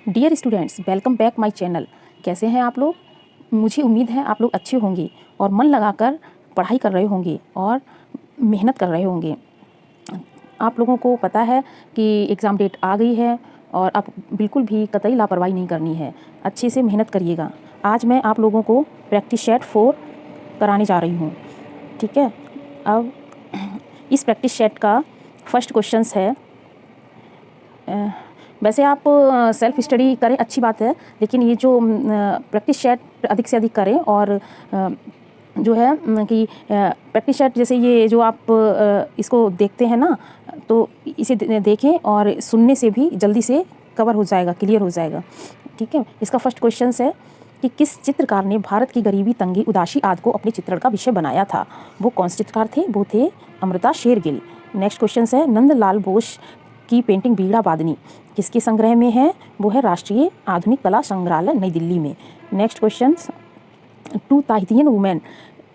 Dear students, welcome back my channel. कैसे हैं आप लोग? मुझे उम्मीद है आप लोग अच्छे होंगे और मन लगाकर पढ़ाई कर रहे होंगे और मेहनत कर रहे होंगे। आप लोगों को पता है कि एग्ज़ाम डेट आ गई है और अब बिल्कुल भी कतई लापरवाही नहीं करनी है। अच्छे से मेहनत करिएगा। आज मैं आप लोगों को प्रैक्टिस सेट 4 कराने जा रही हूँ, ठीक है। अब इस प्रैक्टिस सेट का फर्स्ट क्वेश्चंस है, वैसे आप सेल्फ स्टडी करें अच्छी बात है, लेकिन ये जो प्रैक्टिस सेट अधिक से अधिक करें और जो है कि प्रैक्टिस सेट जैसे ये जो आप इसको देखते हैं ना, तो इसे देखें और सुनने से भी जल्दी से कवर हो जाएगा, क्लियर हो जाएगा, ठीक है। इसका फर्स्ट क्वेश्चन है कि किस चित्रकार ने भारत की गरीबी, तंगी, उदासी आदि को अपने चित्रण का विषय बनाया था? वो कौन से चित्रकार थे? वो थे अमृता शेरगिल। नेक्स्ट क्वेश्चन है नंदलाल बोस की पेंटिंग बीड़ा वादनी किसके संग्रह में है? वो है राष्ट्रीय आधुनिक कला संग्रहालय नई दिल्ली में। नेक्स्ट क्वेश्चन, टू ताहितियन वुमेन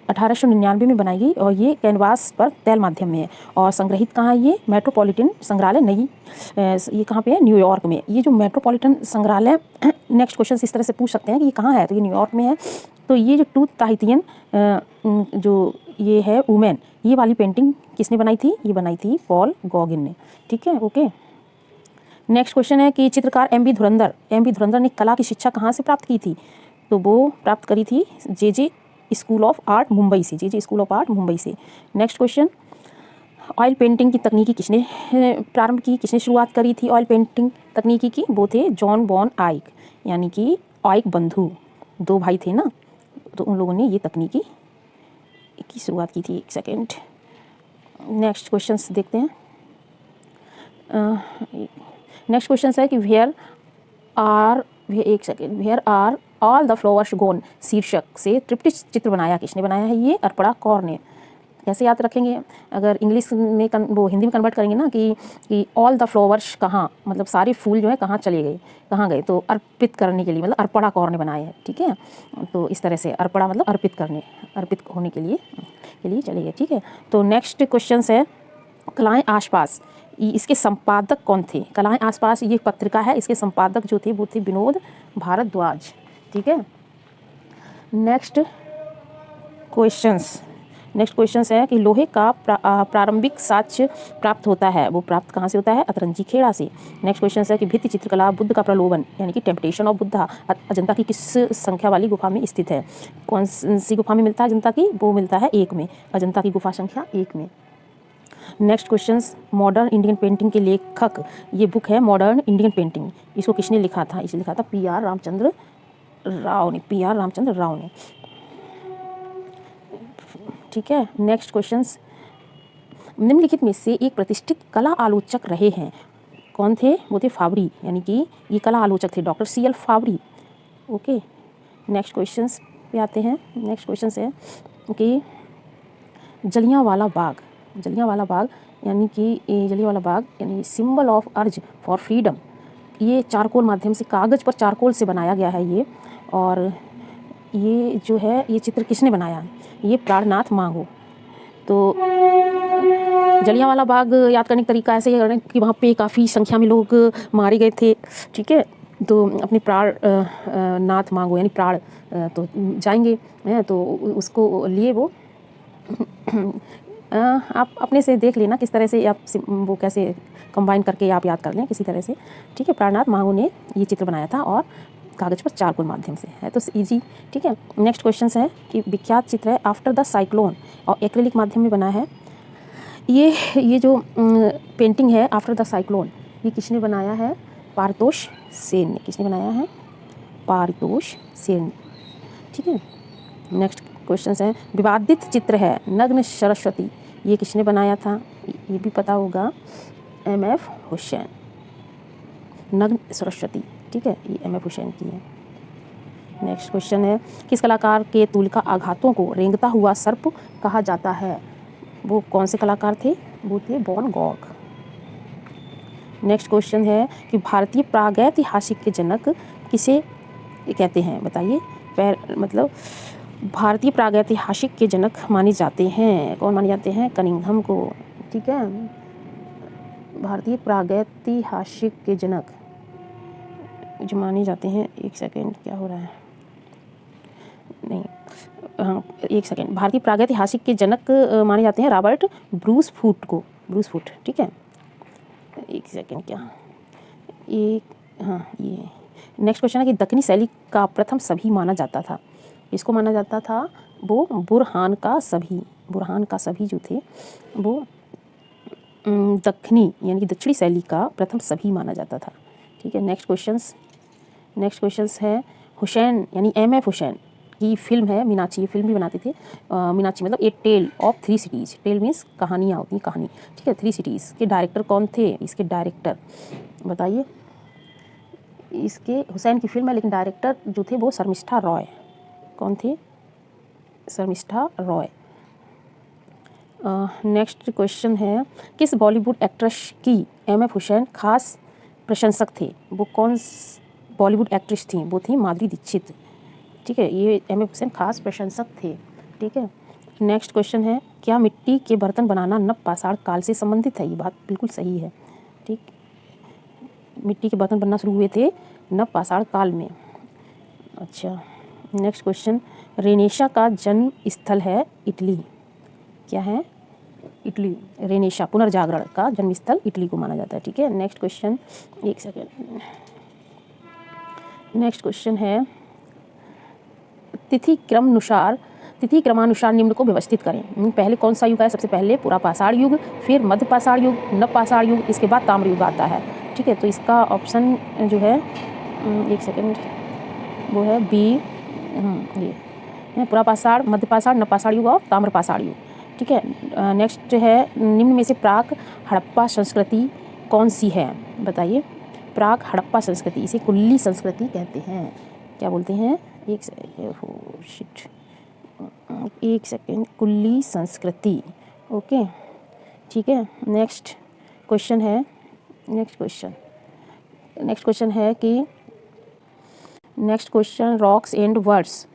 1899 में बनाई गई और ये कैनवास पर तैल माध्यम में है और संग्रहित कहाँ है? ये मेट्रोपॉलिटन संग्रहालय नई, ये कहाँ पे है? न्यूयॉर्क में। ये जो मेट्रोपॉलिटन संग्रहालय, नेक्स्ट क्वेश्चन इस तरह से पूछ सकते हैं कि ये कहाँ है, तो ये न्यूयॉर्क में है। तो ये जो टू ताहितियन जो ये है वुमेन, ये वाली पेंटिंग किसने बनाई थी? ये बनाई थी पॉल गॉगिन ने, ठीक है, ओके। नेक्स्ट क्वेश्चन है कि चित्रकार एम बी धुरंधर ने कला की शिक्षा कहाँ से प्राप्त की थी? तो वो प्राप्त करी थी जे स्कूल ऑफ आर्ट मुंबई से, जे स्कूल ऑफ आर्ट मुंबई से। नेक्स्ट क्वेश्चन, ऑयल पेंटिंग की तकनीकी किसने प्रारंभ की, किसने शुरुआत करी थी ऑयल पेंटिंग तकनीकी की? वो थे जॉन वॉन आइक, यानी कि आइक बंधु, 2 भाई थे ना, तो उन लोगों ने ये तकनीकी की शुरुआत की थी। एक सेकेंड, नेक्स्ट क्वेश्चन देखते हैं। नेक्स्ट क्वेश्चन है कि where are all the flowers gone शीर्षक से त्रिप्टिक चित्र बनाया किसने बनाया है? ये अर्पणा कौर ने। कैसे याद रखेंगे? अगर इंग्लिश में वो हिंदी में कन्वर्ट करेंगे ना कि ऑल द फ्लावर्स कहाँ, मतलब सारे फूल जो है कहाँ चले गए, कहाँ गए, तो अर्पित करने के लिए, मतलब अर्पणा कौर ने बनाए हैं, ठीक है। तो इस तरह से अर्पणा मतलब अर्पित होने के लिए चले गए, ठीक है। तो नेक्स्ट क्वेश्चन है कलाएं आसपास, इसके संपादक कौन थे? कलाएं आसपास ये पत्रिका है, इसके संपादक जो थे वो थे विनोद भारद्वाज, ठीक है। नेक्स्ट क्वेश्चंस है कि लोहे का प्रारंभिक साक्ष्य प्राप्त होता है, वो प्राप्त कहाँ से होता है? अतरंजी खेड़ा से। नेक्स्ट क्वेश्चन है कि भित्ति चित्रकला बुद्ध का प्रलोभन यानी कि टेम्पटेशन ऑफ बुद्धा अजंता की किस संख्या वाली गुफा में स्थित है? कौन सी गुफा में मिलता है अजंता की? वो मिलता है 1 में, अजंता की गुफा संख्या 1 में। Next questions, modern Indian painting के लेखक, ये बुक है मॉडर्न इंडियन पेंटिंग, इसको किसने लिखा था? इसे लिखा था पी.आर. रामचंद्र राव ने, ठीक है। नेक्स्ट क्वेश्चंस, निम्नलिखित में से एक प्रतिष्ठित कला आलोचक रहे हैं, कौन थे? वो थे फावरी, यानी कि ये कला आलोचक थे doctor C.L. Fabri, okay. Next questions पे आते हैं। नेक्स्ट क्वेश्चंस है कि जलियांवाला बाग यानी symbol of urge for freedom, ये चारकोल माध्यम से, कागज़ पर चारकोल से बनाया गया है ये, और ये जो है ये चित्र किसने बनाया? ये प्राणनाथ मांगो। तो जलियांवाला बाग याद करने का तरीका ऐसे ही कि वहाँ पे काफ़ी संख्या में लोग मारे गए थे, ठीक है। तो अपने नाथ मांगो यानी प्राण तो जाएंगे, तो उसको लिए वो आप अपने से देख लेना किस तरह से आप वो कैसे कंबाइन करके आप याद कर लें किसी तरह से, ठीक है। प्राणनाथ मांगो ने ये चित्र बनाया था और कागज़ पर चारकोल माध्यम से है, तो इजी, ठीक है। नेक्स्ट क्वेश्चन है कि विख्यात चित्र है आफ्टर द साइक्लोन और एक्रेलिक माध्यम में बना है। ये जो पेंटिंग है आफ्टर द साइक्लोन, ये किसने बनाया है? पारितोष सेन ने। किसने बनाया है? पारितोष सेन, ठीक है। नेक्स्ट क्वेश्चन है विवादित चित्र है नग्न सरस्वती, ये किसने बनाया था? ये भी पता होगा, M.F. हुसैन, नग्न सरस्वती, ठीक है, ये M.F. हुसैन की है। नेक्स्ट क्वेश्चन है किस कलाकार के तूलिका आघातों को रेंगता हुआ सर्प कहा जाता है? वो कौन से कलाकार थे? वो थे वैन गॉग। नेक्स्ट क्वेश्चन है कि भारतीय प्रागैतिहासिक के जनक किसे कहते हैं? बताइए। मतलब भारतीय प्रागैतिहासिक के जनक माने जाते हैं, कौन माने जाते हैं? कनिंघम को, ठीक है। भारतीय प्रागैतिहासिक के जनक जो माने जाते हैं, एक सेकेंड क्या हो रहा है, नहीं, हाँ एक सेकेंड, भारतीय प्रागैतिहासिक के जनक माने जाते हैं रॉबर्ट ब्रूसफूट, ठीक है, एक सेकेंड क्या, एक, हाँ ये नेक्स्ट क्वेश्चन है कि दक्कनी शैली का प्रथम सभी माना जाता था, इसको माना जाता था वो बुरहान का सभी जो थे वो दक्कनी यानी कि दक्षिणी शैली का प्रथम सभी माना जाता था, ठीक है। नेक्स्ट क्वेश्चंस है हुसैन यानी M.F. हुसैन की फिल्म है मीनाक्षी, ये फिल्म भी बनाते थे, मीनाक्षी मतलब a tale of 3 cities, tale means कहानियाँ होती हैं, कहानी, ठीक है। 3 सिटीज़ के डायरेक्टर कौन थे, इसके डायरेक्टर बताइए, इसके हुसैन की फिल्म है लेकिन डायरेक्टर जो थे वो शर्मिष्ठा रॉय, कौन थे, शर्मिष्ठा रॉय। नेक्स्ट क्वेश्चन है किस बॉलीवुड एक्ट्रेस की M.F. हुसैन खास प्रशंसक थे, वो कौन बॉलीवुड एक्ट्रेस थी, वो थी माधुरी दीक्षित, ठीक है, ये M.F. हुसैन खास प्रशंसक थे, ठीक है। नेक्स्ट क्वेश्चन है क्या मिट्टी के बर्तन बनाना नव पाषाण काल से संबंधित है, ये बात बिल्कुल सही है, ठीक, मिट्टी के बर्तन बनना शुरू हुए थे नव पाषाण काल में। अच्छा नेक्स्ट क्वेश्चन, रेनेशा का जन्म स्थल है इटली, क्या है, इटली, रेनेशा पुनर्जागरण का जन्म स्थल इटली को माना जाता है, ठीक है। नेक्स्ट क्वेश्चन, एक सेकेंड, नेक्स्ट क्वेश्चन है तिथि क्रमानुसार निम्न को व्यवस्थित करें, पहले कौन सा युग है, सबसे पहले पुरा पाषाण युग, फिर मध्य पाषाण युग, नव पाषाण युग, इसके बाद ताम्र युग आता है, ठीक है। तो इसका ऑप्शन जो है, एक सेकेंड, वो है बी, ये पुरा पाषाण, मध्य पाषाण, नव पाषाण युग और ताम्र पाषाण युग, ठीक है। नेक्स्ट है निम्न में से प्राक हड़प्पा संस्कृति कौन सी है, बताइए, प्राक हड़प्पा संस्कृति, इसे कुल्ली संस्कृति कहते हैं, क्या बोलते हैं, एक सेकेंड, कुल्ली संस्कृति, ओके, ठीक है। नेक्स्ट क्वेश्चन है कि next question rocks and words,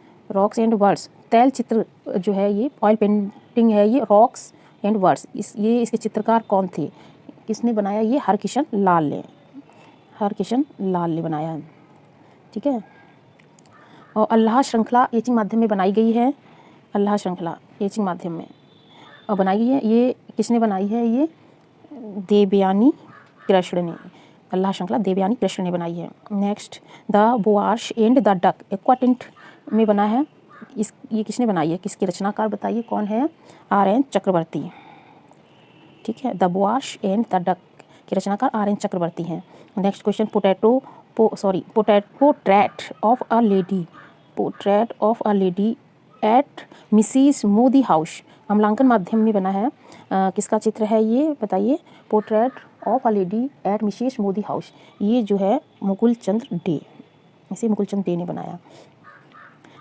तैल चित्र जो है ये ऑयल पेंटिंग है, ये रॉक्स एंड वर्ड्स, इसके चित्रकार कौन थे, किसने बनाया, ये हरकिशन लाल ने बनाया, ठीक है। और अल्लाह श्रृंखला एचिंग माध्यम में बनाई गई है, अल्लाह श्रृंखला एचिंग माध्यम में और बनाई गई है, ये किसने बनाई है, ये देवयानी कृष्ण ने, अल्लाह श्रृंखला देवयानी कृष्ण ने बनाई है। Next the boars and the duck aquatint में बना है, ये किसने बनाई है, किसके रचनाकार बताइए, कौन है, R.N. चक्रवर्ती, ठीक है। The boars and the duck के रचनाकार R.N. चक्रवर्ती हैं। Next question portrait of a lady at Mrs Modi house अमलांकन माध्यम में बना है, किसका चित्र है ये बताइए, portrait of a lady at Mrs Modi house, ये जो है मुकुल चंद्र डे, इसे मुकुल चंद्र डे ने बनाया।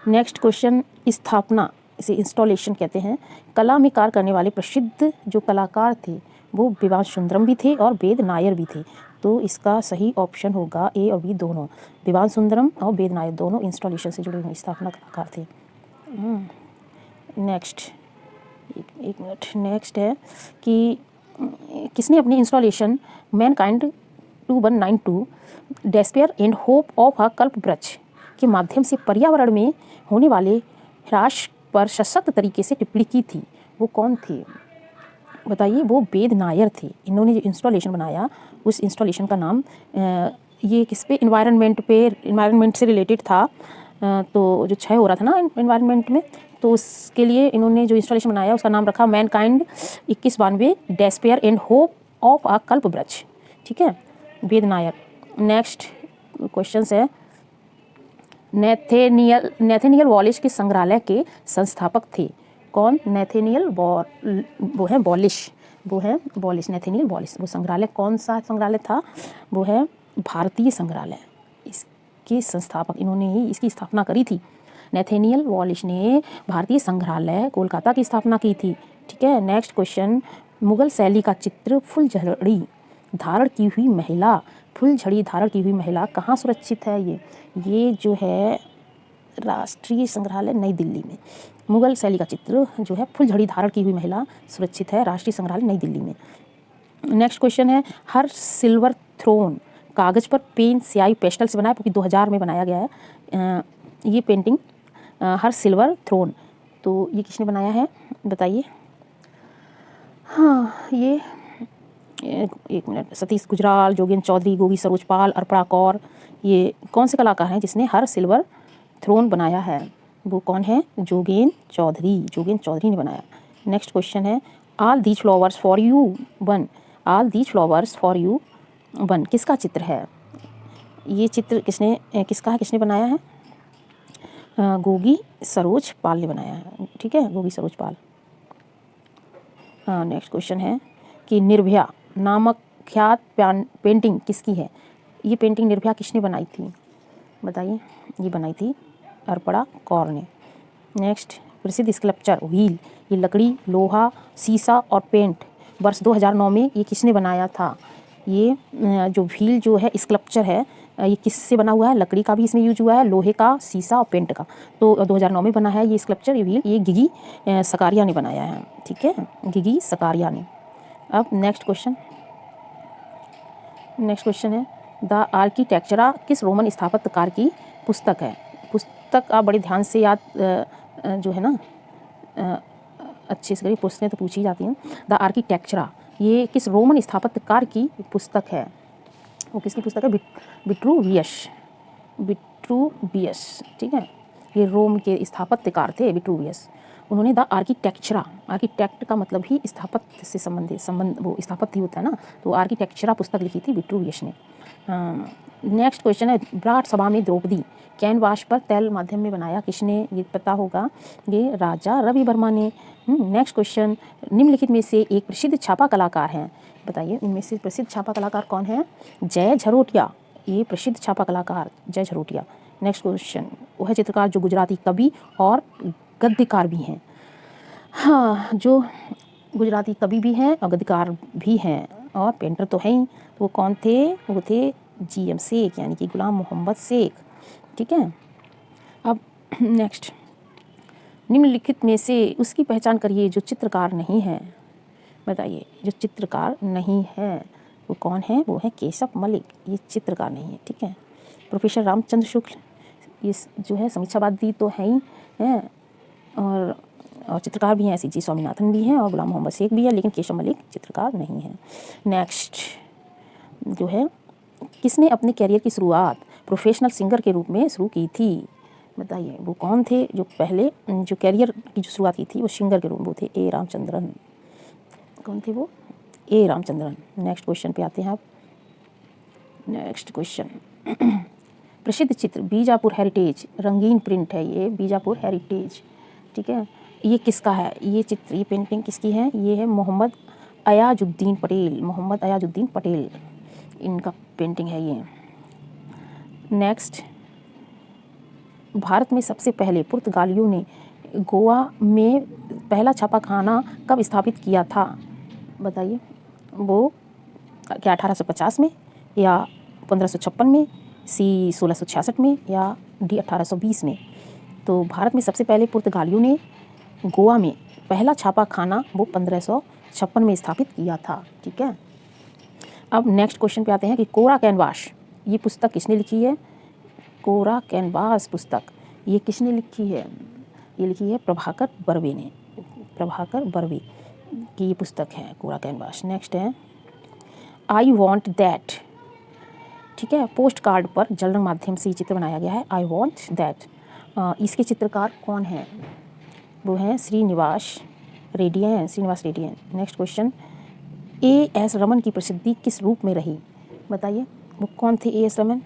नेक्स्ट क्वेश्चन स्थापना, इसे इंस्टॉलेशन कहते हैं, कला में कार्य करने वाले प्रसिद्ध जो कलाकार थे वो विवान सुंदरम भी थे और वेद नायर भी थे, तो इसका सही ऑप्शन होगा ए और बी दोनों, विवान सुंदरम और वेद नायर दोनों इंस्टॉलेशन से जुड़े हुए स्थापना कलाकार थे। नेक्स्ट एक मिनट, नेक्स्ट है कि किसने अपनी installation mankind 2192 despair and hope of a Kalpavriksha के माध्यम से पर्यावरण में होने वाले ह्रास पर सशक्त तरीके से टिप्पणी की थी, वो कौन थे बताइए, वो वेद नायर थे। इन्होंने जो इंस्टॉलेशन बनाया उस इंस्टॉलेशन का नाम ये किस पे, इन्वायरमेंट से रिलेटेड था, तो जो क्षय हो रहा था ना इन्वायरमेंट में, तो उसके लिए इन्होंने जो इंस्टॉलेशन बनाया उसका नाम रखा mankind 2192 despair and hope of a Kalpavriksha, ठीक है, वेद नायर। नेक्स्ट क्वेश्चन है नेथेनियल वॉलिश के संग्रहालय के संस्थापक थे, कौन, नेथेनियल वो है वॉलिश, नेथेनियल वॉलिश, वो संग्रहालय कौन सा संग्रहालय था, वो है भारतीय संग्रहालय, इसके संस्थापक इन्होंने ही इसकी स्थापना करी थी, नेथेनियल वॉलिश ने भारतीय संग्रहालय कोलकाता की स्थापना की थी, ठीक है। नेक्स्ट क्वेश्चन, मुगल शैली का चित्र फुलझड़ी धारण की हुई महिला कहाँ सुरक्षित है, ये जो है राष्ट्रीय संग्रहालय नई दिल्ली में, मुगल शैली का चित्र जो है फुलझड़ी धारण की हुई महिला सुरक्षित है राष्ट्रीय संग्रहालय नई दिल्ली में। नेक्स्ट क्वेश्चन है हर सिल्वर थ्रोन कागज़ पर पेन स्याही पेस्टल से बना है, क्योंकि 2000 में बनाया गया है ये पेंटिंग। हर सिल्वर थ्रोन, तो ये किसने बनाया है बताइए। हाँ, ये एक मिनट, सतीश गुजराल, जोगेंद्र चौधरी, गोगी सरोज पाल, अर्पणा कौर, ये कौन से कलाकार हैं जिसने हर सिल्वर थ्रोन बनाया है? वो कौन है? जोगेंद्र चौधरी ने बनाया। नेक्स्ट क्वेश्चन है, all these flowers for you one, all these flowers for you one किसका चित्र है? ये चित्र किसका है, किसने बनाया है? गोगी सरोज पाल ने बनाया है, ठीक है, गोगी सरोज पाल। नेक्स्ट क्वेश्चन है कि निर्भया नामक ख्यात पेंटिंग किसकी है? ये पेंटिंग निर्भया किसने बनाई थी बताइए। ये बनाई थी अर्पणा कौर ने। नेक्स्ट, प्रसिद्ध स्कल्पचर व्हील, ये लकड़ी, लोहा, शीशा और पेंट, वर्ष 2009 में ये किसने बनाया था? ये जो व्हील जो है स्कल्पचर है, ये किससे बना हुआ है? लकड़ी का भी इसमें यूज हुआ है, लोहे का, शीशा और पेंट का। तो 2009 में बना है ये स्कल्पचर, ये व्हील, ये गिगी सकारिया ने बनाया है, ठीक है, गिगी सकारिया ने। अब नेक्स्ट क्वेश्चन है, द आर्किटेक्चरा किस रोमन स्थापत्यकार की पुस्तक है? पुस्तक आप बड़े ध्यान से याद जो है ना अच्छे से करिए, प्रश्न तो पूछी जाती हैं। द आर्किटेक्चरा ये किस रोमन स्थापत्यकार की पुस्तक है? वो किसकी पुस्तक है? विट्रूवियस, ठीक है, ये रोम के स्थापत्यकार थे विट्रूवियस। उन्होंने द आर्किटेक्चरा, आर्किटेक्ट का मतलब ही स्थापत्य से संबंध वो स्थापत्य होता है ना, तो आर्किटेक्चरा पुस्तक लिखी थी विट्रूवियस ने। नेक्स्ट क्वेश्चन है, विराट सभा में द्रौपदी कैनवास पर तैल माध्यम में बनाया किसने? ये पता होगा, ये राजा रवि वर्मा ने। नेक्स्ट क्वेश्चन, निम्नलिखित में से एक प्रसिद्ध छापा कलाकार हैं, बताइए इनमें से प्रसिद्ध छापा कलाकार कौन है? जय झरोटिया, ये प्रसिद्ध छापा कलाकार जय झरोटिया। नेक्स्ट क्वेश्चन, वह चित्रकार जो गुजराती कवि और गद्यकार भी हैं। हाँ, जो गुजराती कवि भी हैं और गद्यकार भी हैं और पेंटर तो हैं ही, वो कौन थे? वो थे GM शेख, यानी कि गुलाम मोहम्मद शेख, ठीक है। अब नेक्स्ट, निम्नलिखित में से उसकी पहचान करिए जो चित्रकार नहीं है, बताइए जो चित्रकार नहीं है वो कौन है? वो है केशव मलिक, ये चित्रकार नहीं है, ठीक है। प्रोफेसर रामचंद्र शुक्ल, ये जो है समीक्षावादी तो हैं ही हैं और चित्रकार भी हैं, CG स्वामीनाथन भी हैं और गुलाम मोहम्मद शेख भी है, लेकिन केशव मलिक चित्रकार नहीं है। नेक्स्ट जो है, किसने अपने करियर की शुरुआत प्रोफेशनल सिंगर के रूप में शुरू की थी? बताइए वो कौन थे जो पहले जो करियर की जो शुरुआत की थी वो सिंगर के रूप में? वो थे A रामचंद्रन। कौन थे वो? A रामचंद्रन। नेक्स्ट क्वेश्चन पे आते हैं आप। नेक्स्ट क्वेश्चन, प्रसिद्ध चित्र बीजापुर हेरिटेज, रंगीन प्रिंट है ये बीजापुर हेरिटेज, ठीक है। ये किसका है? ये चित्र, ये पेंटिंग किसकी है? ये है मोहम्मद अयाजुद्दीन पटेल, इनका पेंटिंग है ये। नेक्स्ट, भारत में सबसे पहले पुर्तगालियों ने गोवा में पहला छापाखाना कब स्थापित किया था? बताइए वो क्या 1850 में या 1556 में, C 1666 में या D 1820 में? तो भारत में सबसे पहले पुर्तगालियों ने गोवा में पहला छापाखाना वो 1556 में स्थापित किया था, ठीक है। अब नेक्स्ट क्वेश्चन पे आते हैं कि कोरा कैनवास, ये पुस्तक किसने लिखी है? कोरा कैनवास पुस्तक ये किसने लिखी है? ये लिखी है प्रभाकर बर्वे ने, प्रभाकर बर्वे की ये पुस्तक है कोरा कैनवास। नेक्स्ट है आई वॉन्ट दैट, ठीक है, पोस्ट कार्ड पर जल रंग माध्यम से ये चित्र बनाया गया है आई वॉन्ट दैट। इसके चित्रकार कौन हैं? वो हैं श्रीनिवास रेडियन। Next question, A.S. रमन की प्रसिद्धि किस रूप में रही? बताइए वो कौन थे A.S. रमन?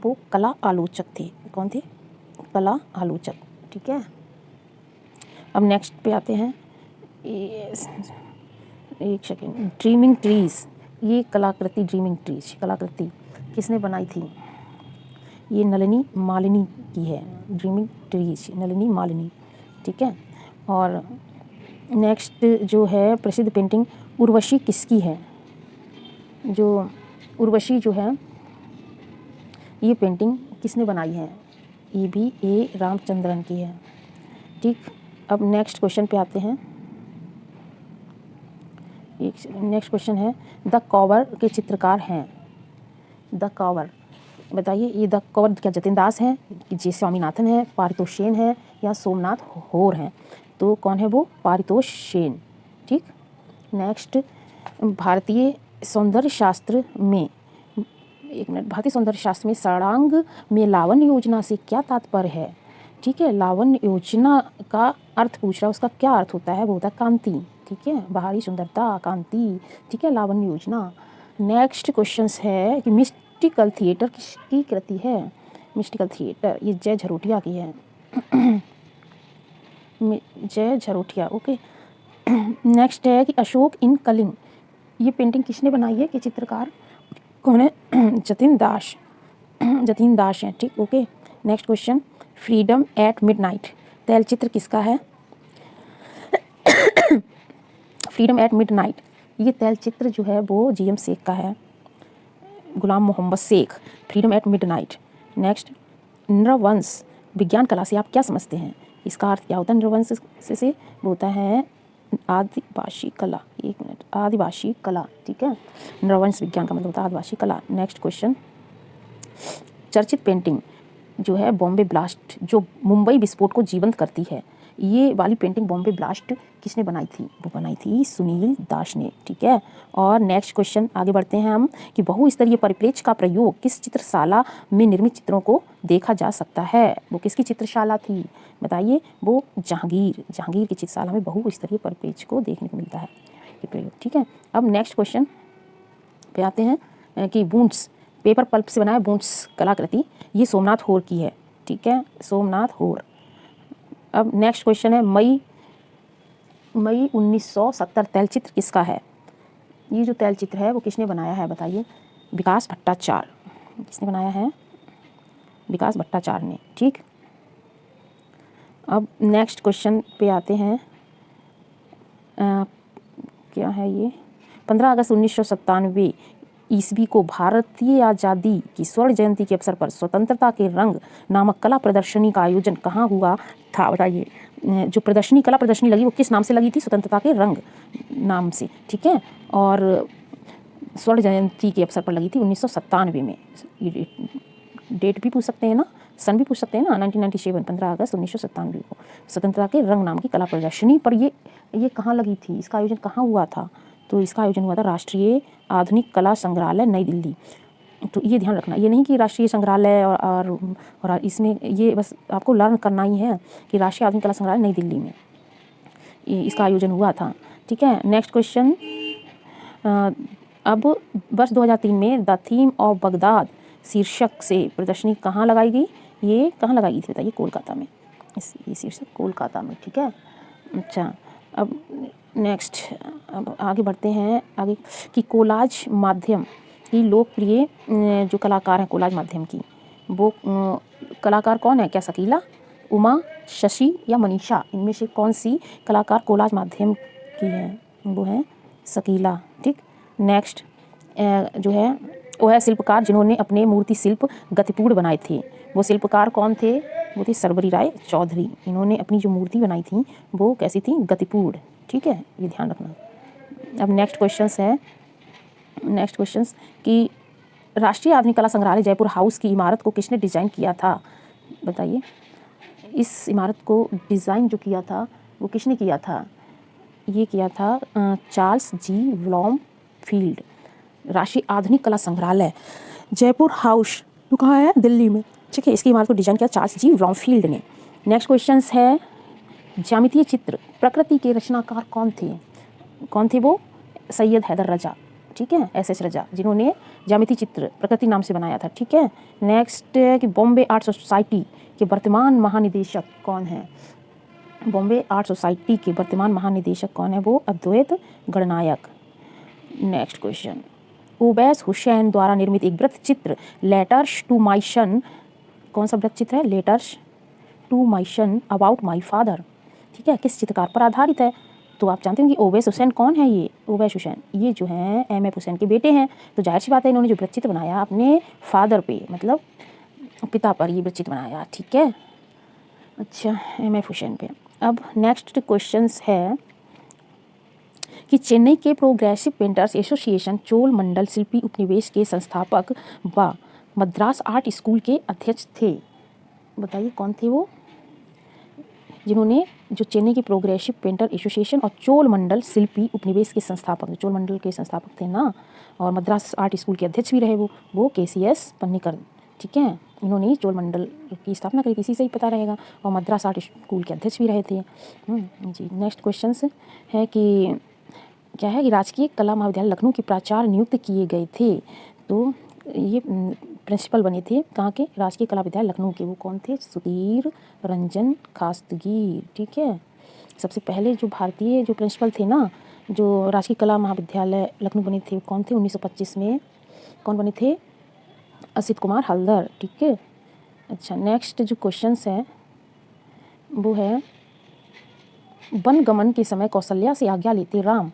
वो कला आलोचक थे। कौन थे? कला आलोचक, ठीक है। अब नेक्स्ट पे आते हैं, एक सेकेंड, ड्रीमिंग ट्रीज, ये कलाकृति ड्रीमिंग ट्रीज कलाकृति किसने बनाई थी? ये नलिनी मालिनी की है, ड्रीमिंग ट्रीज नलिनी मालिनी, ठीक है। और नेक्स्ट जो है प्रसिद्ध पेंटिंग उर्वशी किसकी है? जो उर्वशी जो है ये पेंटिंग किसने बनाई है? ये भी A रामचंद्रन की है, ठीक। अब नेक्स्ट क्वेश्चन पे आते हैं। नेक्स्ट क्वेश्चन है द कॉवर के चित्रकार हैं, द कवर, बताइए ये द कवर क्या जतिन दास है, जे स्वामीनाथन है, पारितोष सेन है या सोमनाथ होर हैं? तो कौन है वो? पारितोष सेन। ठीक, नेक्स्ट, भारतीय सौंदर्य शास्त्र में, एक मिनट, भारतीय सौंदर्य शास्त्र में सारंग में लावण्य योजना से क्या तात्पर्य है? ठीक है, लावण्य योजना का अर्थ पूछ रहा है, उसका क्या अर्थ होता है? वो होता है कांति। ठीक है, बाहरी सुंदरता, कांति। ठीक है, लावण्य योजना। नेक्स्ट क्वेश्चन है कि मिस्टिकल थिएटर किसकी कृति है? मिस्टिकल थिएटर ये जय झरोटिया की है। जय झरोटिया, ओके। नेक्स्ट है कि अशोक इन कलिंग, ये पेंटिंग किसने बनाई है? कि चित्रकार कौन है? जतिन दास, जतिन दास हैं। ठीक, okay. Next question, freedom at midnight तैलचित्र किसका है? फ्रीडम एट मिडनाइट, ये तैलचित्र जो है वो जीएम शेख का है, Ghulam Mohammad Sheikh. Freedom at midnight. Next, नृवंश विज्ञान कला से आप क्या समझते हैं? इसका अर्थ क्या होता है नृवंश से? वो होता है आदिवासी कला। एक मिनट, आदिवासी कला। ठीक है, नृवंश विज्ञान का मतलब होता है आदिवासी कला। नेक्स्ट क्वेश्चन, चर्चित पेंटिंग जो है बॉम्बे ब्लास्ट, जो मुंबई विस्फोट को जीवंत करती है, ये वाली पेंटिंग बॉम्बे ब्लास्ट किसने बनाई थी? वो बनाई थी सुनील दास ने। ठीक है, और नेक्स्ट क्वेश्चन आगे बढ़ते हैं हम कि बहुस्तरीय परिप्रेक्ष्य का प्रयोग किस चित्रशाला में निर्मित चित्रों को देखा जा सकता है? वो किसकी चित्रशाला थी? बताइए, वो जहांगीर की चित्रशाला में बहुस्तरीय परिप्रेक्ष्य को देखने को मिलता है ये प्रयोग। ठीक है, अब नेक्स्ट क्वेश्चन पे आते हैं कि बूंड्स, पेपर पल्प से बनाया बूंड्स कलाकृति, ये सोमनाथ होर की है। ठीक है, सोमनाथ होर। अब नेक्स्ट क्वेश्चन है, मई 1970 तैलचित्र किसका है? ये जो तैलचित्र है वो किसने बनाया है? बताइए, विकास भट्टाचार्य। किसने बनाया है? विकास भट्टाचार्य ने। ठीक, अब नेक्स्ट क्वेश्चन पे आते हैं, क्या है ये? 15 अगस्त 1997 ईस्वी को भारतीय आज़ादी की स्वर्ण जयंती के अवसर पर स्वतंत्रता के रंग नामक कला प्रदर्शनी का आयोजन कहाँ हुआ था? बताइए, जो प्रदर्शनी, कला प्रदर्शनी लगी वो किस नाम से लगी थी? स्वतंत्रता के रंग नाम से। ठीक है, और स्वर्ण जयंती के अवसर पर लगी थी 1997 में। डेट भी पूछ सकते हैं ना, सन भी पूछ सकते हैं ना, 1997, 15 अगस्त 1997 को स्वतंत्रता के रंग नाम की कला प्रदर्शनी पर ये कहाँ लगी थी? इसका आयोजन कहाँ हुआ था? तो इसका आयोजन हुआ था राष्ट्रीय आधुनिक कला संग्रहालय नई दिल्ली। तो ये ध्यान रखना, ये नहीं कि राष्ट्रीय संग्रहालय और इसमें ये बस आपको लर्न करना ही है कि राष्ट्रीय आधुनिक कला संग्रहालय नई दिल्ली में इसका आयोजन हुआ था। ठीक है, नेक्स्ट क्वेश्चन, अब वर्ष 2003 में द थीम ऑफ बगदाद शीर्षक से प्रदर्शनी कहाँ लगाई गई? ये कहाँ लगाई गई थी? बताइए, कोलकाता में। ये शीर्षक कोलकाता में। ठीक है, अच्छा। अब नेक्स्ट, अब आगे बढ़ते हैं आगे कि कोलाज माध्यम की लोकप्रिय जो कलाकार हैं कोलाज माध्यम की, वो कलाकार कौन है? क्या शकीला, उमा, शशि या मनीषा? इनमें से कौन सी कलाकार कोलाज माध्यम की है? वो है शकीला। ठीक, नेक्स्ट जो है वो है शिल्पकार जिन्होंने अपने मूर्ति शिल्प गतिपूर्ण बनाए थे। वो शिल्पकार कौन थे? वो थे सर्वरी राय चौधरी। इन्होंने अपनी जो मूर्ति बनाई थी वो कैसी थी? गतिपूर्ण। ठीक है, ये ध्यान रखना। अब नेक्स्ट क्वेश्चंस कि राष्ट्रीय आधुनिक कला संग्रहालय जयपुर हाउस की इमारत को किसने डिज़ाइन किया था? बताइए, इस इमारत को डिज़ाइन जो किया था वो किसने किया था? ये किया था चार्ल्स जी ब्लॉमफील्ड। राष्ट्रीय आधुनिक कला संग्रहालय जयपुर हाउस जो कहाँ है? दिल्ली में। ठीक है, इसकी इमारत को डिजाइन किया चार्ल्स जी ब्लॉमफील्ड ने। नेक्स्ट क्वेश्चन है, ज्यामितीय चित्र प्रकृति के रचनाकार कौन थे? वो सैयद हैदर रजा। ठीक है, SS रजा, जिन्होंने ज्यामितीय चित्र प्रकृति नाम से बनाया था। ठीक है, नेक्स्ट कि बॉम्बे आर्ट सोसाइटी के वर्तमान महानिदेशक कौन है? बॉम्बे आर्ट सोसाइटी के वर्तमान महानिदेशक कौन है? वो अद्वैत Gananayak. Next question, Owais Hussain द्वारा निर्मित एक वृत्त चित्र लेटर्स टू माई सन, कौन सा वृत्त चित्र है? Letters to my son about my father. ठीक है, किस चित्रकार पर आधारित है? तो आप जानते हैं कि ओवैस हुसैन कौन है? ये ओवैस हुसैन ये जो हैं MM हुसैन के बेटे हैं। तो जाहिर सी बात है इन्होंने जो वृत्त चित्र बनाया अपने फादर पे, मतलब पिता पर ये वृत्त चित्र बनाया। ठीक है, अच्छा, MM हुसैन पे। अब नेक्स्ट क्वेश्चन है कि चेन्नई के प्रोग्रेसिव पेंटर्स एसोसिएशन चोल मंडल शिल्पी उपनिवेश के संस्थापक व मद्रास आर्ट स्कूल के अध्यक्ष थे। बताइए कौन थे वो, जिन्होंने जो चेन्नई के प्रोग्रेसिव पेंटर एसोसिएशन और चोल मंडल शिल्पी उपनिवेश के संस्थापक, चोल मंडल के संस्थापक थे ना, और मद्रास आर्ट स्कूल के अध्यक्ष भी रहे वो केसीएस पन्नीकर। ठीक है, इन्होंने ही चोल मंडल की स्थापना करी थी, इसी से ही पता रहेगा, और मद्रास आर्ट स्कूल के अध्यक्ष भी रहे थे। जी, नेक्स्ट क्वेश्चन है कि क्या है कि राजकीय कला महाविद्यालय लखनऊ के प्राचार्य नियुक्त किए गए थे। तो ये प्रिंसिपल बने थे कहाँ के, राजकीय कला विद्यालय लखनऊ के। वो कौन थे, सुधीर रंजन खास्तगी। ठीक है, सबसे पहले जो भारतीय जो प्रिंसिपल थे ना, जो राजकीय कला महाविद्यालय लखनऊ बने थे, कौन थे, 1925 में कौन बने थे, असित कुमार हल्दर। ठीक है, अच्छा नेक्स्ट जो क्वेश्चंस है वो है वन गमन के समय कौशल्या से आज्ञा लेते राम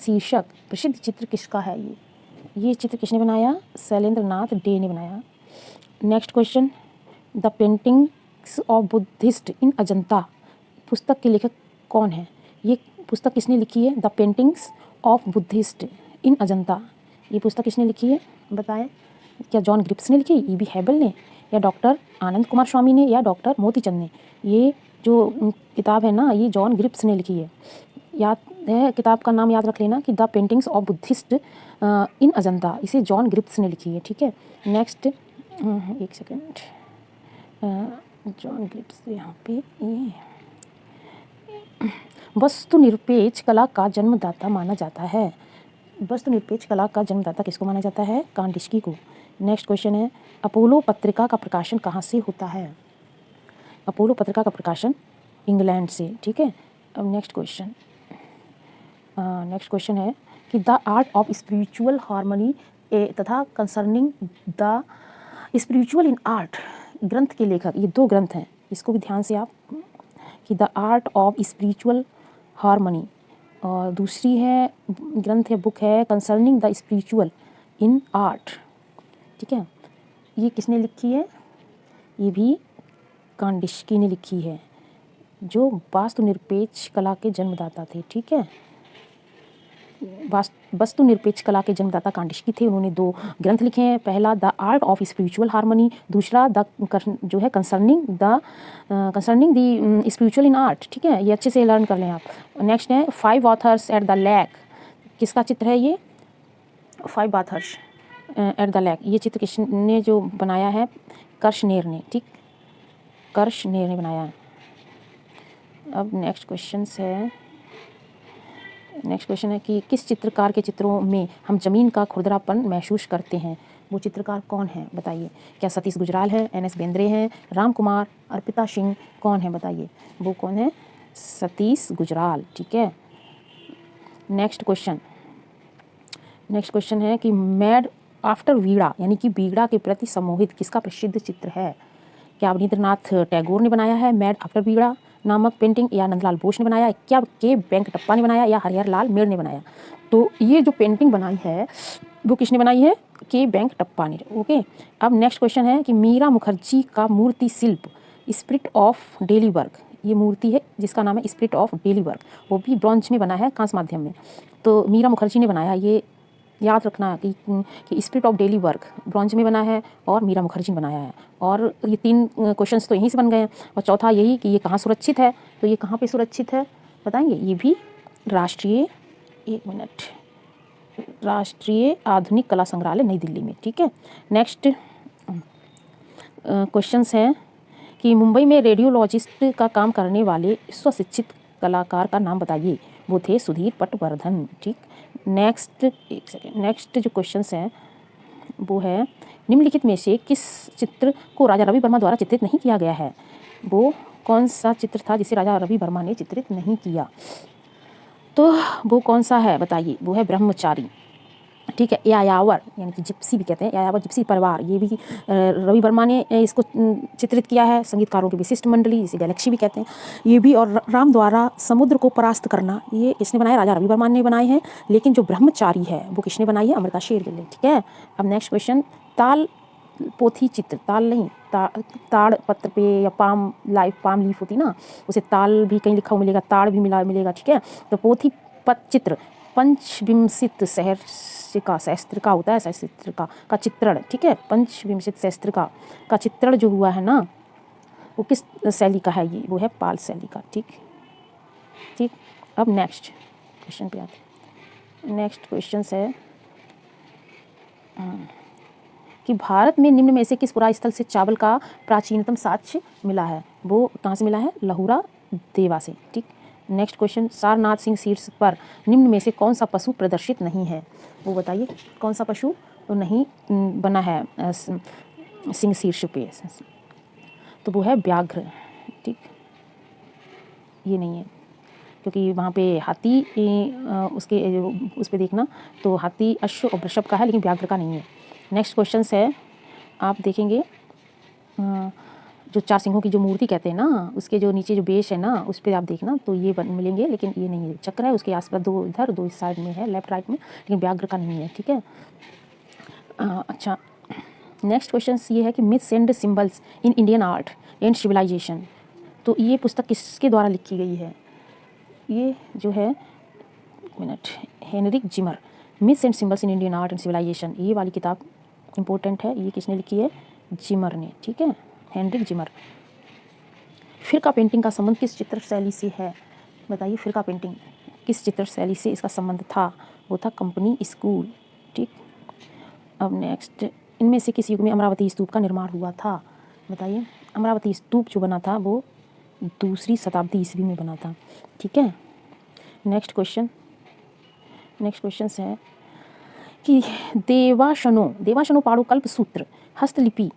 शीर्षक प्रसिद्ध चित्र किसका है। ये चित्र किसने बनाया, शैलेंद्र नाथ डे ने बनाया। Next question, the paintings of Buddhist in Ajanta पुस्तक के लेखक कौन है। ये पुस्तक किसने लिखी है, the paintings of Buddhist in Ajanta, ये पुस्तक किसने लिखी है बताएं। क्या जॉन ग्रिप्स ने लिखी, ई.बी. हैबल ने, या डॉक्टर आनंद कुमार स्वामी ने, या डॉक्टर मोतीचंद ने। ये जो किताब है ना, ये जॉन ग्रिप्स ने लिखी है। याद है, किताब का नाम याद रख लेना कि the paintings of Buddhist in Ajanta, इसे जॉन ग्रिप्स ने लिखी है। ठीक है, नेक्स्ट एक सेकेंड, जॉन ग्रिप्स यहाँ पे ये वस्तु निरपेक्ष कला का जन्मदाता माना जाता है। वस्तु निरपेक्ष कला का जन्मदाता किसको माना जाता है, कांडिस्की को। नेक्स्ट क्वेश्चन है, अपोलो पत्रिका का प्रकाशन कहाँ से होता है। अपोलो पत्रिका का प्रकाशन इंग्लैंड से। ठीक है, अब नेक्स्ट क्वेश्चन है कि the art of spiritual harmony तथा concerning the spiritual in art ग्रंथ के लेखक, ये दो ग्रंथ हैं, इसको भी ध्यान से आप, कि the art of spiritual harmony, और दूसरी है ग्रंथ है, बुक है concerning the spiritual in art. ठीक है, ये किसने लिखी है, ये भी कांडिस्की ने लिखी है, जो वास्तु निरपेक्ष कला के जन्मदाता थे। ठीक है, वस्तु निरपेक्ष कला के जन्मदाता कांडिस्की थे। उन्होंने दो ग्रंथ लिखे हैं, पहला the art of spiritual harmony, दूसरा जो है concerning the spiritual in art. ठीक है, ये अच्छे से लर्न कर लें आप। नेक्स्ट है 5 ऑथर्स एट द लेक, किसका चित्र है ये, 5 ऑथर्स एट द लेक, ये चित्र किसने जो बनाया है, कर्शनेर ने। ठीक, कर्शनेर ने बनाया है। अब नेक्स्ट क्वेश्चन है कि किस चित्रकार के चित्रों में हम ज़मीन का खुरदरापन महसूस करते हैं, वो चित्रकार कौन है बताइए। क्या सतीश गुजराल है, एन.एस. बेंद्रे हैं, राम कुमार, अर्पिता सिंह, कौन है बताइए। वो कौन है, सतीश गुजराल। ठीक है, नेक्स्ट क्वेश्चन है कि मैड आफ्टर वीड़ा, यानी कि बीड़ा के प्रति सम्मोहित किसका प्रसिद्ध चित्र है। क्या रविंद्रनाथ टैगोर ने बनाया है मैड आफ्टर बीड़ा नामक पेंटिंग, या नंदलाल बोस ने बनाया, क्या के वेंकटप्पा ने बनाया, या हरिहर लाल मेड़ ने बनाया। तो ये जो पेंटिंग बनाई है वो किसने बनाई है, के वेंकटप्पा ने। ओके, अब नेक्स्ट क्वेश्चन है कि मीरा मुखर्जी का मूर्ति शिल्प स्पिरिट ऑफ डेली वर्क, ये मूर्ति है जिसका नाम है स्पिरिट ऑफ डेली वर्क, वो भी ब्रॉन्ज में बना है, कांस्य माध्यम में। तो मीरा मुखर्जी ने बनाया, ये याद रखना कि spirit of daily work bronze में बना है और मीरा मुखर्जी ने बनाया है। और ये 3 क्वेश्चंस तो यहीं से बन गए हैं। और चौथा यही कि ये कहाँ सुरक्षित है, तो ये कहाँ पे सुरक्षित है बताएंगे। ये भी राष्ट्रीय आधुनिक कला संग्रहालय नई दिल्ली में। ठीक है, नेक्स्ट क्वेश्चंस हैं कि मुंबई में रेडियोलॉजिस्ट का काम करने वाले स्वशिक्षित कलाकार का नाम बताइए। वो थे सुधीर पटवर्धन। ठीक, नेक्स्ट जो क्वेश्चंस हैं वो है निम्नलिखित में से किस चित्र को राजा रवि वर्मा द्वारा चित्रित नहीं किया गया है। वो कौन सा चित्र था जिसे राजा रवि वर्मा ने चित्रित नहीं किया, तो वो कौन सा है बताइए। वो है ब्रह्मचारी। ठीक है, यायावर यानी कि जिप्सी भी कहते हैं, यायावर जिप्सी परिवार, ये भी रवि वर्मा ने इसको चित्रित किया है। संगीतकारों की विशिष्ट मंडली, जिसे गैलेक्सी भी कहते हैं, ये भी। और राम द्वारा समुद्र को परास्त करना, ये इसने बनाया, राजा रवि वर्मा ने बनाए हैं। लेकिन जो ब्रह्मचारी है वो किसने बनाई है, अमृता शेरगिल ने। ठीक है, अब नेक्स्ट क्वेश्चन, ताल पोथी चित्र, ताल नहीं ताड़ पत्र पे या पाम लीफ होती ना, उसे ताल भी कहीं लिखा हुआ मिलेगा, ताड़ भी मिलेगा। ठीक है, तो पोथी चित्र पंचविंशित सहस्त्रिका होता है, सहस्त्रिका का चित्रण, ठीक है, पंचविंशित सहस्त्रिका का चित्रण जो हुआ है ना, वो किस शैली का है? ये वो है पाल शैली का। ठीक ठीक। अब नेक्स्ट क्वेश्चन पे आते हैं। नेक्स्ट क्वेश्चन है कि भारत में निम्न में से किस पुरास्थल से चावल का प्राचीनतम साक्ष्य मिला है? वो कहाँ से मिला है? लहुरा देवा से। ठीक। नेक्स्ट क्वेश्चन, सारनाथ सिंह शीर्ष पर निम्न में से कौन सा पशु प्रदर्शित नहीं है? वो बताइए कौन सा पशु तो नहीं बना है सिंह शीर्ष पे? तो वो है व्याघ्र। ठीक, ये नहीं है क्योंकि वहाँ पे हाथी उसके उस पर देखना तो हाथी अश्व और वृषभ का है, लेकिन व्याघ्र का नहीं है। नेक्स्ट क्वेश्चन है, आप देखेंगे जो चार सिंहों की जो मूर्ति कहते हैं ना, उसके जो नीचे जो बेस है ना, उस पर आप देखना तो ये मिलेंगे, लेकिन ये नहीं है। चक्र है उसके आसपास, दो इधर दो इस साइड में है, लेफ्ट राइट में, लेकिन व्याघ्र का नहीं है। ठीक है। अच्छा, नेक्स्ट क्वेश्चन ये है कि myths and symbols in Indian art and civilisation. तो ये पुस्तक किसके द्वारा लिखी गई है? ये जो है Heinrich Zimmer, myths and symbols in Indian art and civilisation, ये वाली किताब इंपॉर्टेंट है। ये किसने लिखी है? जिमर ने। ठीक है, हेनरिक जिमर। फिरका पेंटिंग का संबंध किस चित्र शैली से है? बताइए, फिरका पेंटिंग किस चित्र शैली से इसका संबंध था? वो था कंपनी स्कूल। ठीक। अब नेक्स्ट, इनमें से किस युग में अमरावती स्तूप का निर्माण हुआ था? बताइए, अमरावती स्तूप जो बना था वो 2री शताब्दी ईस्वी में बना था। ठीक है। नेक्स्ट क्वेश्चन है कि देवाशनो पाणुकल्प सूत्र हस्तलिपि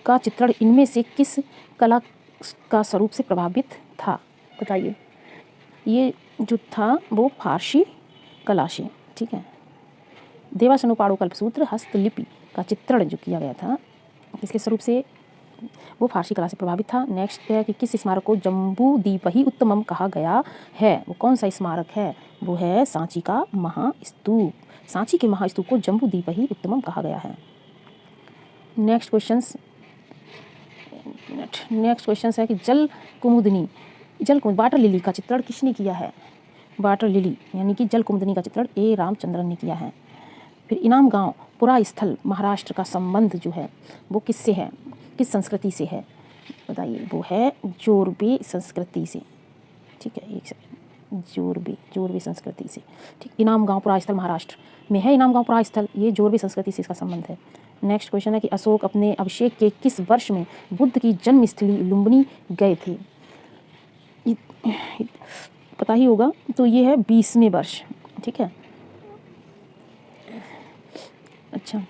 का चित्रण इनमें से किस कला का स्वरूप से प्रभावित था? बताइए। ये जो था वो फारसी कला से। ठीक है। देवाशनो पाणुकल्प सूत्र हस्तलिपि का चित्रण जो किया गया था किसके स्वरूप से? वो फारसी कला से प्रभावित था। नेक्स्ट है कि किस स्मारक को जम्बूद्वीपहि उत्तमम कहा गया है? वो कौन सा स्मारक है? वो है सांची का महास्तूप। सांची के महास्तूप को जम्बूद्वीपहि उत्तमम कहा गया है। नेक्स्ट क्वेश्चन है कि जल कुमुदनी वाटर लिली का चित्रण किसने किया है? वाटर लिली यानी कि जल कुमुदनी का चित्रण ए रामचंद्रन ने किया है। फिर इनाम गांव पुरास्थल महाराष्ट्र का संबंध जो है वो किससे है? किस संस्कृति से है? बताइए। वो है जोरबे संस्कृति से। ठीक है, एक सेकंड, जोरबे संस्कृति से। ठीक। इनाम गांव पुरास्थल महाराष्ट्र में है। इनाम गांव पुरास्थल, ये जोरबे संस्कृति से इसका संबंध है। नेक्स्ट क्वेश्चन है कि अशोक अपने अभिषेक के किस वर्ष में बुद्ध की जन्मस्थली लुम्बिनी गए थे? पता ही होगा, तो ये है 20वें वर्ष। ठीक है। अच्छा,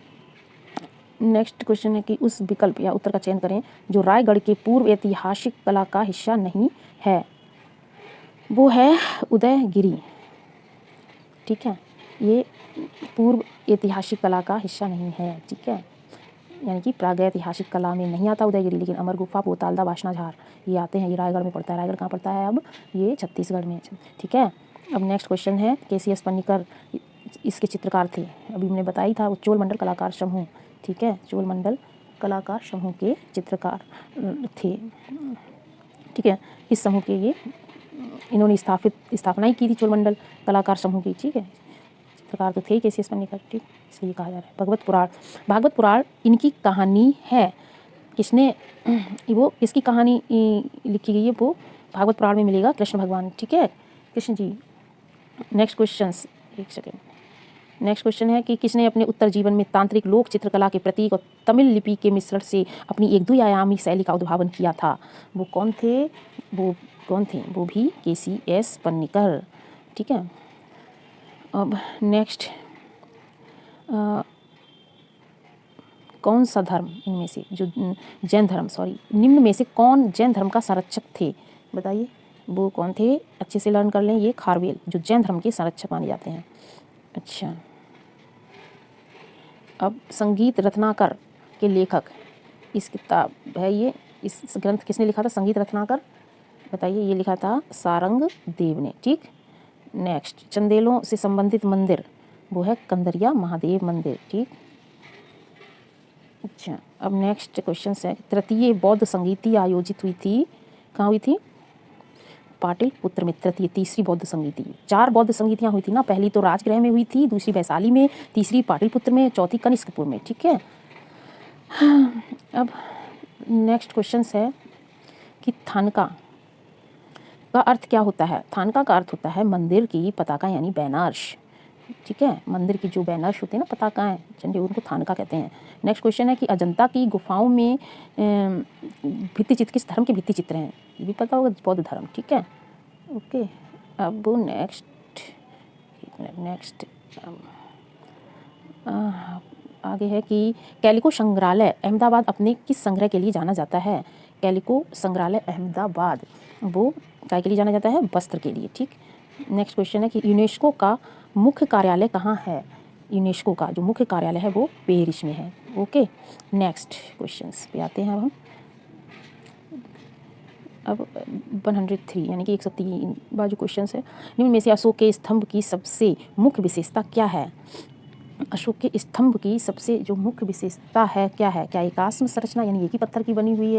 नेक्स्ट क्वेश्चन है कि उस विकल्प या उत्तर का चयन करें जो रायगढ़ के पूर्व ऐतिहासिक कला का हिस्सा नहीं है। वो है उदयगिरी। ठीक है, ये पूर्व ऐतिहासिक कला का हिस्सा नहीं है। ठीक है, यानी कि प्रागैतिहासिक कला में नहीं आता उदयगिरी, लेकिन अमर गुफा, पोतालदा, वासनाझार ये आते हैं। ये रायगढ़ में पड़ता है। रायगढ़ कहाँ पड़ता है? अब ये छत्तीसगढ़ में। ठीक है। अब नेक्स्ट क्वेश्चन है, KCS पन्नीकर इसके चित्रकार थे। अभी हमने बताई था, वो चोल मंडल कलाकार समूह। ठीक है, चोल मंडल कलाकार समूह के चित्रकार थे। ठीक है, इस समूह के ये इन्होंने स्थापना ही की थी चोल मंडल कलाकार समूह की। ठीक है, चित्रकार तो थे KCS पन्नीकर। ठीक, इसलिए कहा जा रहा है। भागवत पुराण इनकी कहानी है। किसने वो किसकी कहानी लिखी गई है? वो भागवत पुराण में मिलेगा, कृष्ण भगवान। ठीक है, कृष्ण जी। नेक्स्ट क्वेश्चन है कि किसने अपने उत्तर जीवन में तांत्रिक लोक चित्रकला के प्रतीक और तमिल लिपि के मिश्रण से अपनी एक द्विआयामी शैली का उद्भावन किया था? वो कौन थे? वो भी KCS पन्नीकर। ठीक है। अब नेक्स्ट, कौन सा धर्म इनमें से जो जैन धर्म निम्न में से कौन जैन धर्म का संरक्षक थे? बताइए, वो कौन थे? अच्छे से लर्न कर लें। ये खारवेल जो जैन धर्म के संरक्षक माने जाते हैं। अच्छा, अब संगीत रत्नाकर के लेखक, इस किताब है ये, इस ग्रंथ किसने लिखा था? संगीत रत्नाकर। बताइए, ये लिखा था सारंग देव ने। ठीक। नेक्स्ट, चंदेलों से संबंधित मंदिर, वो है कंदरिया महादेव मंदिर। ठीक। अच्छा, अब नेक्स्ट क्वेश्चन है, तृतीय बौद्ध संगीति आयोजित हुई थी, कहाँ हुई थी? पाटलिपुत्र में तृतीय, तीसरी बौद्ध संगीति। 4 बौद्ध संगीतियाँ हुई थी ना, पहली तो राजगृह में हुई थी, दूसरी वैशाली में, तीसरी पाटलिपुत्र में, चौथी कनिष्कपुर में। ठीक है, अब नेक्स्ट क्वेश्चन है कि थानका का अर्थ क्या होता है। थानका का अर्थ होता है मंदिर की पताका यानी बैनर्स। ठीक है, मंदिर की जो बैनर्स होते हैं ना, पताकाएं, झंडे, उनको थानका कहते हैं। नेक्स्ट क्वेश्चन है कि अजंता की गुफाओं में भित्ति चित्र किस धर्म के भित्ति चित्र हैं। ये भी पता होगा, बौद्ध धर्म। ठीक है, ओके। अब नेक्स्ट आगे है कि कैलिको संग्रहालय अहमदाबाद अपने किस संग्रह के लिए जाना जाता है। कैलिको संग्रहालय अहमदाबाद वो काय के लिए जाना जाता है, वस्त्र के लिए। ठीक, नेक्स्ट क्वेश्चन है कि यूनेस्को का मुख्य कार्यालय कहाँ है। यूनेस्को का जो मुख्य कार्यालय है वो पेरिस में है। ओके, नेक्स्ट क्वेश्चंस पे आते हैं अब 103 यानी कि 103 बार जो क्वेश्चन है, निम्न में से अशोक के स्तंभ की सबसे मुख्य विशेषता क्या है। अशोक के स्तंभ की सबसे जो मुख्य विशेषता है क्या है। क्या एकाश्म संरचना यानी एक ही पत्थर की बनी हुई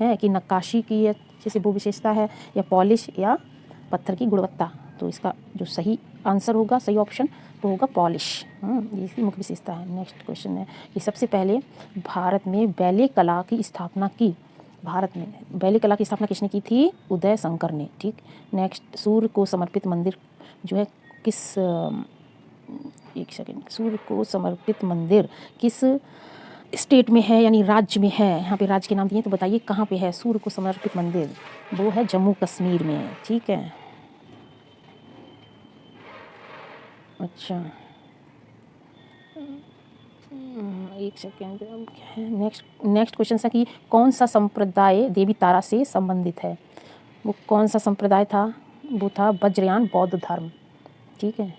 है कि नक्काशी की है जैसे वो विशेषता है, या पॉलिश या पत्थर की गुणवत्ता। तो इसका जो सही आंसर होगा, सही ऑप्शन तो होगा पॉलिश। ये इसकी मुख्य विशेषता है। नेक्स्ट क्वेश्चन है कि सबसे पहले भारत में बैले कला की स्थापना की। भारत में बैले कला की स्थापना किसने की थी, उदय शंकर ने। ठीक, नेक्स्ट सूर्य को समर्पित मंदिर जो है किस, एक सेकेंड, सूर्य को समर्पित मंदिर किस स्टेट में है यानी राज्य में है। यहाँ पे राज्य के नाम दिए तो बताइए कहाँ पे है सूर्य को समर्पित मंदिर। वो है जम्मू कश्मीर में। ठीक है, अच्छा, एक सेकेंड। नेक्स्ट क्वेश्चन है कि कौन सा संप्रदाय देवी तारा से संबंधित है। वो कौन सा संप्रदाय था, वो था वज्रयान बौद्ध धर्म। ठीक है,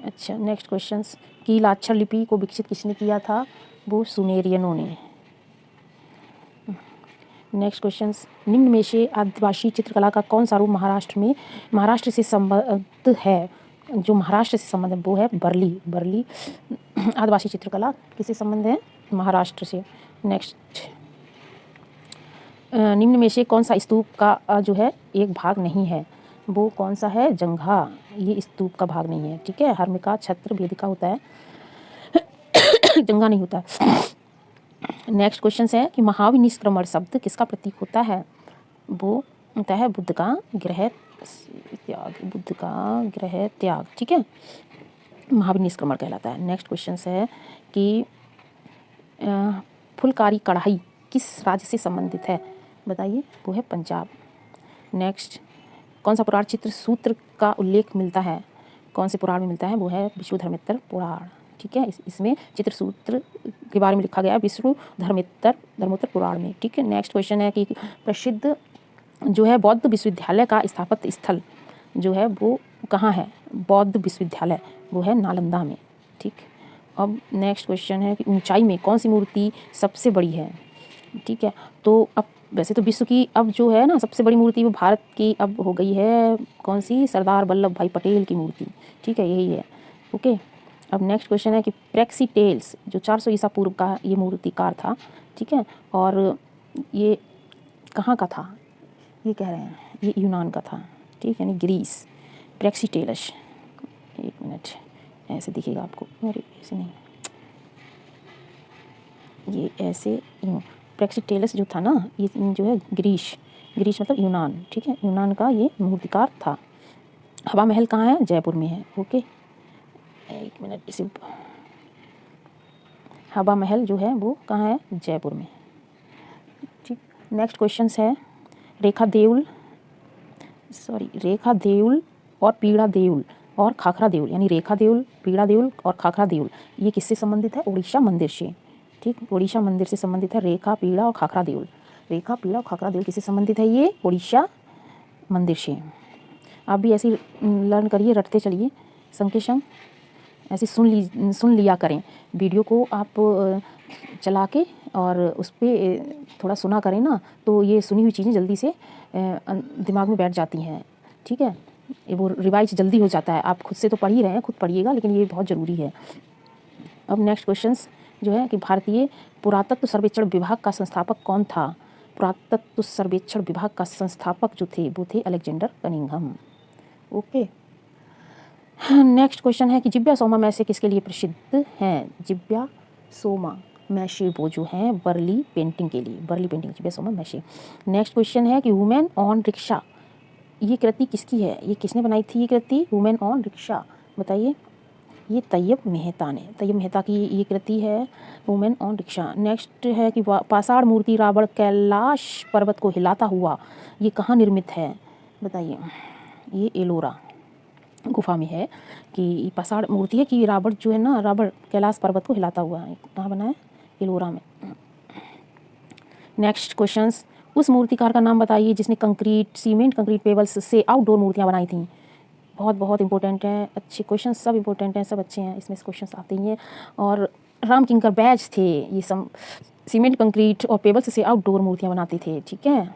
अच्छा, नेक्स्ट क्वेश्चंस की लाक्षर लिपि को विकसित किसने किया था, वो सुमेरियनों ने। नेक्स्ट क्वेश्चंस, निम्न में से आदिवासी चित्रकला का कौन सा रूप महाराष्ट्र से संबद्ध है। जो महाराष्ट्र से संबंध है वो है बरली आदिवासी चित्रकला किससे संबंध है, महाराष्ट्र से। नेक्स्ट, निम्न में से कौन सा स्तूप का जो है एक भाग नहीं है, वो कौन सा है, जंघा। ये स्तूप का भाग नहीं है। ठीक है, हर्मिका, छत्र, वेदिका होता है, जंघा नहीं होता। नेक्स्ट क्वेश्चन है कि महाविनिष्क्रमण शब्द किसका प्रतीक होता है। वो होता है बुद्ध का गृह त्याग। ठीक है, महाविनिष्क्रमण कहलाता है। नेक्स्ट क्वेश्चन है कि फुलकारी कढ़ाई किस राज्य से संबंधित है, बताइए, वो है पंजाब। नेक्स्ट, कौन सा पुराण चित्र सूत्र का उल्लेख मिलता है, कौन से पुराण में मिलता है, वो है विष्णुधर्मोत्तर पुराण। ठीक है, इसमें चित्रसूत्र के बारे में लिखा गया है विष्णुधर्मोत्तर पुराण में। ठीक है, नेक्स्ट क्वेश्चन है कि प्रसिद्ध जो है बौद्ध विश्वविद्यालय का स्थापत्य स्थल जो है वो कहाँ है। बौद्ध विश्वविद्यालय वो है नालंदा में। ठीक, अब नेक्स्ट क्वेश्चन है कि ऊंचाई में कौन सी मूर्ति सबसे बड़ी है। ठीक है, तो अब वैसे तो विश्व की अब जो है ना सबसे बड़ी मूर्ति वो भारत की अब हो गई है, कौन सी, सरदार वल्लभ भाई पटेल की मूर्ति। ठीक है, यही है। ओके, अब नेक्स्ट क्वेश्चन है कि प्रेक्सीटेल्स जो 400 ईसा पूर्व का ये मूर्तिकार था। ठीक है, और ये कहाँ का था, ये कह रहे हैं ये यूनान का था। ठीक, यानी ग्रीस। प्रेक्सीटेलस, एक मिनट, ऐसे दिखेगा आपको, अरे ऐसे नहीं, ये ऐसे यूँ। प्रेक्सीटेलस जो था ना ये जो है ग्रीस मतलब यूनान। ठीक है, यूनान का ये मूर्तिकार था। हवा महल कहाँ है, जयपुर में है। ओके, एक मिनट, इसे हवा महल जो है वो कहाँ है, जयपुर में। ठीक, नेक्स्ट क्वेश्चन है रेखा देउल और पीड़ा देउल और खाखरा देउल, यानी रेखा देउल, पीड़ा देउल और खाखरा देउल ये किससे संबंधित है, उड़ीसा मंदिर से। ठीक, उड़ीसा मंदिर से संबंधित है रेखा, पीड़ा और खाखरा देउल। रेखा, पीड़ा और खाखरा देउल किससे संबंधित है, ये उड़ीसा मंदिर से। आप भी ऐसे लर्न करिए, रटते चलिए संग के संग, ऐसे सुन लिया करें वीडियो को आप चला के, और उस पर थोड़ा सुना करें ना, तो ये सुनी हुई चीज़ें जल्दी से दिमाग में बैठ जाती हैं। ठीक है, ये वो रिवाइज जल्दी हो जाता है। आप खुद से तो पढ़ ही रहे हैं, खुद पढ़िएगा, लेकिन ये बहुत ज़रूरी है। अब नेक्स्ट क्वेश्चंस जो है कि भारतीय पुरातत्व सर्वेक्षण विभाग का संस्थापक कौन था। पुरातत्व सर्वेक्षण विभाग का संस्थापक जो थे वो थे Alexander Cunningham. Okay, next question है कि जिब्या सोमा मैसे किसके लिए प्रसिद्ध हैं? जिब्या सोमा मैशे वो जो हैं वर्ली पेंटिंग के लिए, Warli painting Jivya Soma Mashe. Next question है कि वुमेन ऑन रिक्शा, ये कृति किसकी है? ये किसने बनाई थी ये कृति? वुमेन ऑन रिक्शा, बताइए। ये तैयब मेहता ने, तैयब मेहता की ये कृति है वुमेन ऑन रिक्शा। नेक्स्ट है कि पाषाण मूर्ति रावण कैलाश पर्वत को हिलाता हुआ, ये कहाँ निर्मित है? बताइए। ये एलोरा गुफा में है कि पाषाण मूर्ति है कि रावण जो है ना, रावण कैलाश पर्वत को हिलाता हुआ है, कहाँ बना है? एलोरा में। नेक्स्ट क्वेश्चंस, उस मूर्तिकार का नाम बताइए जिसने कंक्रीट, सीमेंट, कंक्रीट, पेबल्स से आउटडोर मूर्तियाँ बनाई थी। बहुत बहुत इंपॉर्टेंट है, अच्छे क्वेश्चन सब इंपॉर्टेंट हैं, सब अच्छे हैं, इसमें से क्वेश्चन आते ही हैं। और राम किंकर बैच थे, ये सब सीमेंट, कंक्रीट और पेबल्स से आउटडोर मूर्तियाँ बनाते थे, ठीक है।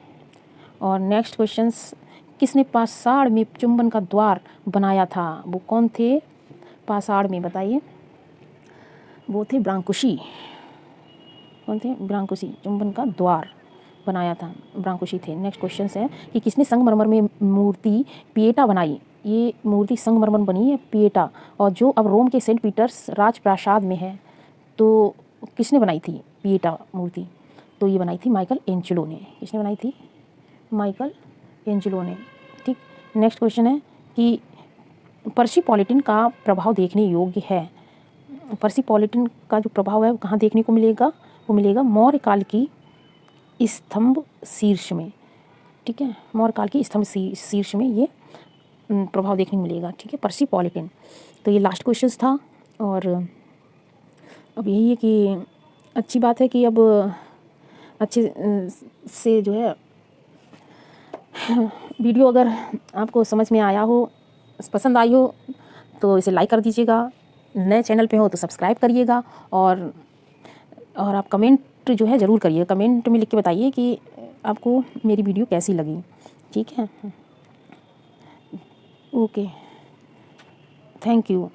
और नेक्स्ट क्वेश्चंस, किसने पाषाण में चुंबन का द्वार बनाया था? वो कौन थे पाषाण में? बताइए। वो थे ब्रांकुशी। कौन थे? ब्रांकुशी। चुंबन का द्वार बनाया था, ब्रांकुशी थे। नेक्स्ट क्वेश्चन है कि किसने संगमरमर में मूर्ति पिएटा बनाई? ये मूर्ति संगमरमर बनी है पिएटा, और जो अब रोम के सेंट पीटर्स राजप्रासाद में है। तो किसने बनाई थी पिएटा मूर्ति? तो ये बनाई थी माइकल एंजेलो ने। किसने बनाई थी? माइकल एंजेलो ने, ठीक। नेक्स्ट क्वेश्चन है कि पर्सिपॉलिटिन का प्रभाव देखने योग्य है। पर्सिपॉलिटिन का जो प्रभाव है वो कहाँ देखने को मिलेगा? वो मिलेगा मौर्य काल की स्तंभ शीर्ष में, ठीक है। मौर्य काल की स्तंभ शीर्ष में ये प्रभाव देखने को मिलेगा, ठीक है, पर्सिपॉलिटिन। तो ये लास्ट क्वेश्चन था। और अब यही है कि अच्छी बात है कि अब अच्छे से जो है वीडियो अगर आपको समझ में आया हो, पसंद आई हो, तो इसे लाइक कर दीजिएगा। नए चैनल पे हो तो सब्सक्राइब करिएगा। और आप कमेंट जो है ज़रूर करिए, कमेंट में लिख के बताइए कि आपको मेरी वीडियो कैसी लगी, ठीक है। Okay, thank you.